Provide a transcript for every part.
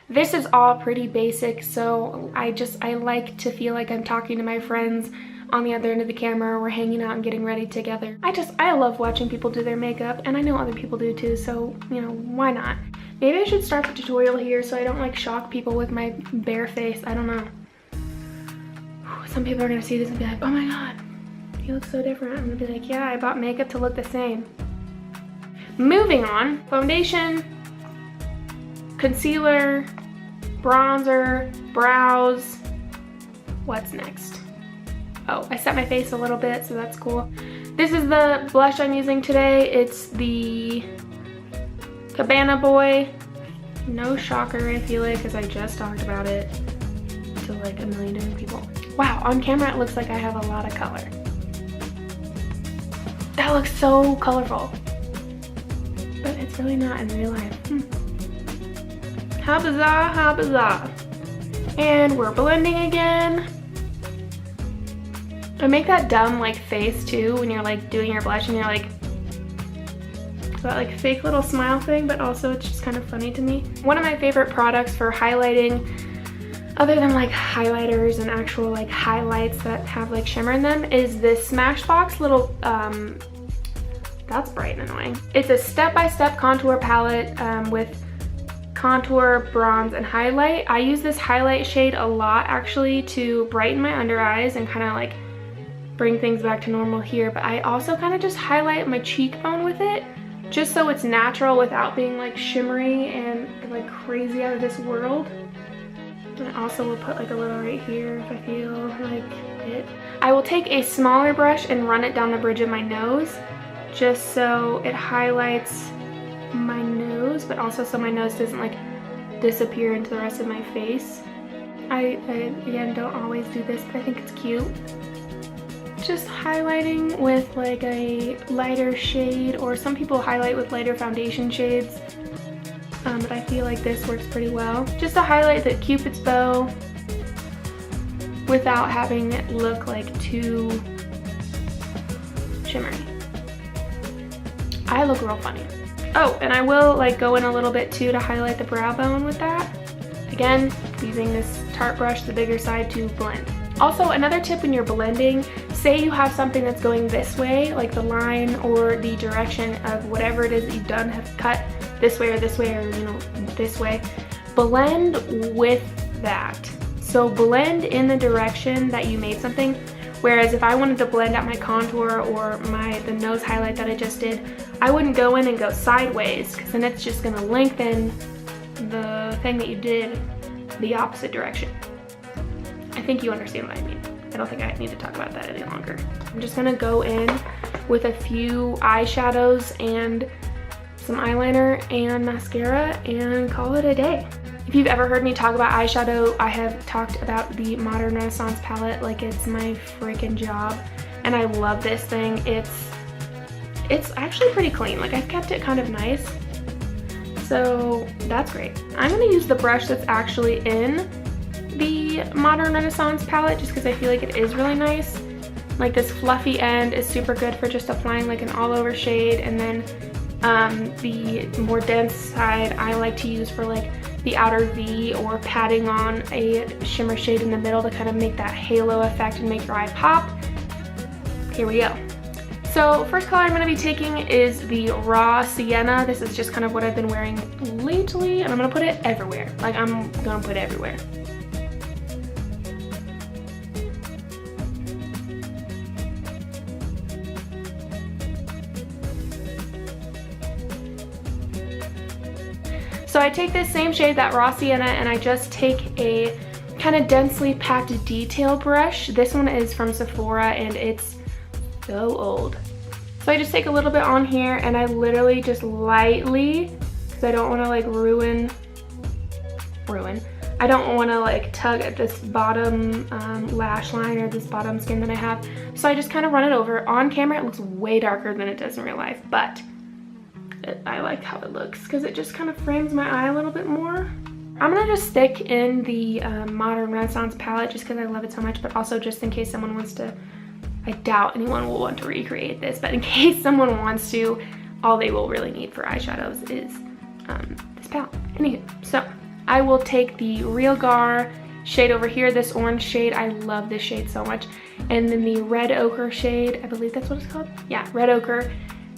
This is all pretty basic, so I like to feel like I'm talking to my friends on the other end of the camera. We're hanging out and getting ready together. I love watching people do their makeup, and I know other people do too, so, you know, why not? Maybe I should start the tutorial here so I don't like shock people with my bare face. I don't know. Some people are gonna see this and be like, oh my god, you look so different. I'm gonna be like, yeah, I bought makeup to look the same. Moving on, foundation, concealer, bronzer, brows. What's next? Oh, I set my face a little bit, so that's cool. This is the blush I'm using today. It's the Cabana Boy. No shocker, I feel like, because I just talked about it to like a million different people. Wow, on camera it looks like I have a lot of color. That looks so colorful. But it's really not in real life. How bizarre, how bizarre. And we're blending again. I make that dumb like face too when you're like doing your blush and you're like, that like fake little smile thing, but also it's just kind of funny to me. One of my favorite products for highlighting, other than like highlighters and actual like highlights that have like shimmer in them, is this Smashbox little, that's bright and annoying. It's a step-by-step contour palette with contour, bronze, and highlight. I use this highlight shade a lot actually to brighten my under eyes and kind of like bring things back to normal here, but I also kind of just highlight my cheekbone with it just so it's natural without being like shimmery and like crazy out of this world. And I also will put like a little right here if I feel like it. I will take a smaller brush and run it down the bridge of my nose just so it highlights my nose, but also so my nose doesn't like disappear into the rest of my face. I again don't always do this, but I think it's cute. Just highlighting with like a lighter shade, or some people highlight with lighter foundation shades, but I feel like this works pretty well. Just to highlight the Cupid's bow without having it look like too shimmery. I look real funny. Oh, and I will like go in a little bit too to highlight the brow bone with that. Again, using this Tarte brush, the bigger side, to blend. Also, another tip when you're blending, say you have something that's going this way, like the line or the direction of whatever it is that you've done, have cut this way or you know, this way, blend with that. So blend in the direction that you made something, whereas if I wanted to blend out my contour or the nose highlight that I just did, I wouldn't go in and go sideways, because then it's just gonna lengthen the thing that you did the opposite direction. I think you understand what I mean. I don't think I need to talk about that any longer. I'm just gonna go in with a few eyeshadows and some eyeliner and mascara and call it a day. If you've ever heard me talk about eyeshadow, I have talked about the Modern Renaissance palette like it's my freaking job, and I love this thing. It's actually pretty clean. Like, I've kept it kind of nice, so that's great. I'm gonna use the brush that's actually in the Modern Renaissance palette just because I feel like it is really nice. Like, this fluffy end is super good for just applying like an all-over shade, and then the more dense side I like to use for like the outer V or patting on a shimmer shade in the middle to kind of make that halo effect and make your eye pop. Here we go. So first color I'm going to be taking is the Raw Sienna. This is just kind of what I've been wearing lately, and I'm going to put it everywhere. Like, I'm going to put it everywhere. So I take this same shade, that Raw Sienna, and I just take a kind of densely packed detail brush. This one is from Sephora and it's so old. So I just take a little bit on here and I literally just lightly, because I don't want to like ruin. I don't want to like tug at this bottom lash line or this bottom skin that I have. So I just kind of run it over. On camera it looks way darker than it does in real life, but I like how it looks because it just kind of frames my eye a little bit more. I'm gonna just stick in the Modern Renaissance palette just because I love it so much, but also just in case someone wants to, I doubt anyone will want to recreate this, but in case someone wants to, all they will really need for eyeshadows is this palette. Anywho, so I will take the Real Gar shade over here, this orange shade. I love this shade so much. And then the red ochre shade, I believe that's what it's called. Yeah, red ochre.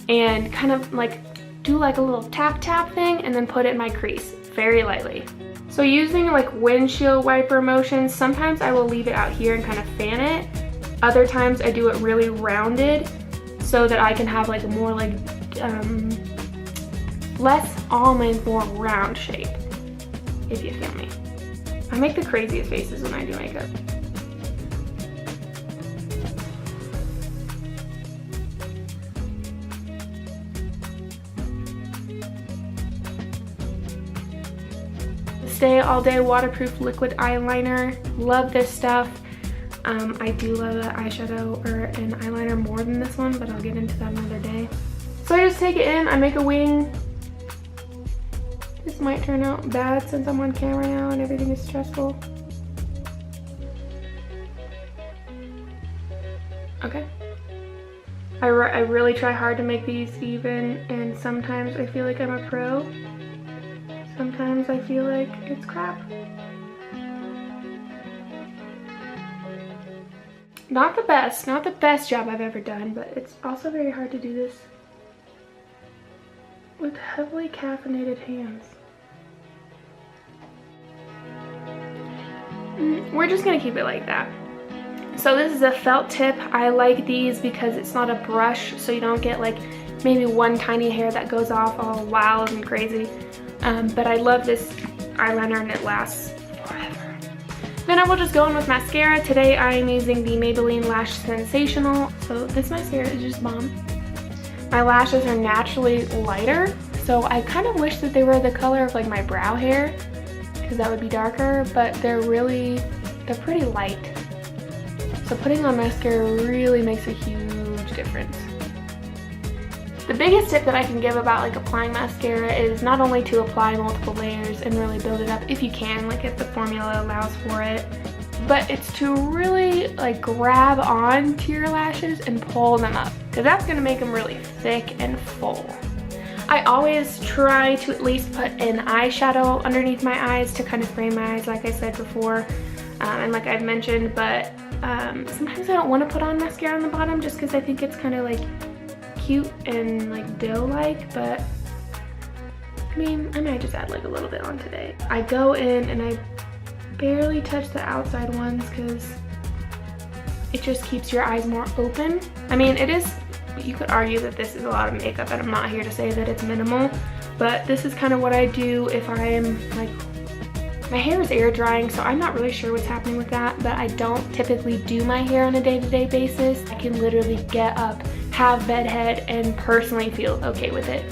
And kind of like do like a little tap tap thing and then put it in my crease very lightly. So using like windshield wiper motions, sometimes I will leave it out here and kind of fan it. Other times I do it really rounded so that I can have like a more like less almond, more round shape, if you feel me. I make the craziest faces when I do makeup. Stay All Day Waterproof Liquid Eyeliner. Love this stuff. I do love the eyeshadow or an eyeliner more than this one, but I'll get into that another day. So I just take it in, I make a wing. This might turn out bad since I'm on camera now and everything is stressful. Okay. I really try hard to make these even, and sometimes I feel like I'm a pro. Sometimes I feel like it's crap. Not the best job I've ever done, but it's also very hard to do this with heavily caffeinated hands. We're just gonna keep it like that. So this is a felt tip. I like these because it's not a brush, so you don't get like maybe one tiny hair that goes off all wild and crazy. But I love this eyeliner and it lasts forever. Then I will just go in with mascara. Today I am using the Maybelline Lash Sensational. So this mascara is just bomb. My lashes are naturally lighter, so I kind of wish that they were the color of like my brow hair, because that would be darker, but they're pretty light. So putting on mascara really makes a huge difference. The biggest tip that I can give about like applying mascara is not only to apply multiple layers and really build it up if you can, like if the formula allows for it, but it's to really like grab on to your lashes and pull them up, because that's going to make them really thick and full. I always try to at least put an eyeshadow underneath my eyes to kind of frame my eyes, like I said before, and like I've mentioned, but sometimes I don't want to put on mascara on the bottom just because I think it's kind of like cute and like dough-like, but I mean, I might just add like a little bit on today. I go in and I barely touch the outside ones because it just keeps your eyes more open. I mean, it is, you could argue that this is a lot of makeup, and I'm not here to say that it's minimal, but this is kind of what I do if I am like, my hair is air drying, so I'm not really sure what's happening with that, but I don't typically do my hair on a day-to-day basis. I can literally get up, have bedhead, and personally feel okay with it,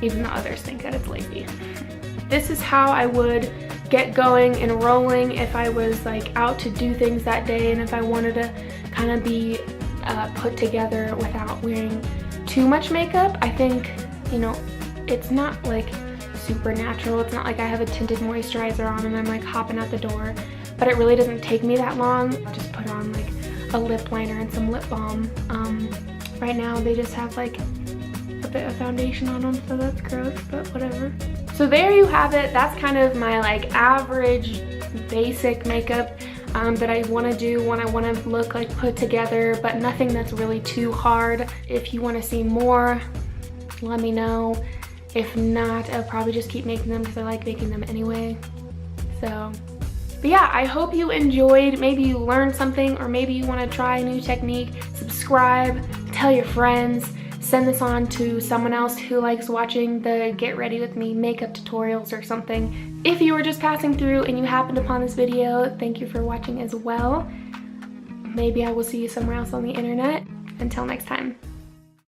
even though others think that it's lazy. This is how I would get going and rolling if I was like out to do things that day, and if I wanted to kind of be put together without wearing too much makeup. I think, you know, it's not like super natural. It's not like I have a tinted moisturizer on and I'm like hopping out the door, but it really doesn't take me that long. I'll just put on like a lip liner and some lip balm. Right now they just have like a bit of foundation on them, so that's gross, but whatever. So there you have it. That's kind of my like average basic makeup that I want to do when I want to look like put together, but nothing that's really too hard. If you want to see more, let me know. If not, I'll probably just keep making them because I like making them anyway. So, but yeah, I hope you enjoyed. Maybe you learned something, or maybe you want to try a new technique. Subscribe, tell your friends, send this on to someone else who likes watching the get ready with me makeup tutorials or something. If you were just passing through and you happened upon this video, thank you for watching as well. Maybe I will see you somewhere else on the internet. Until next time.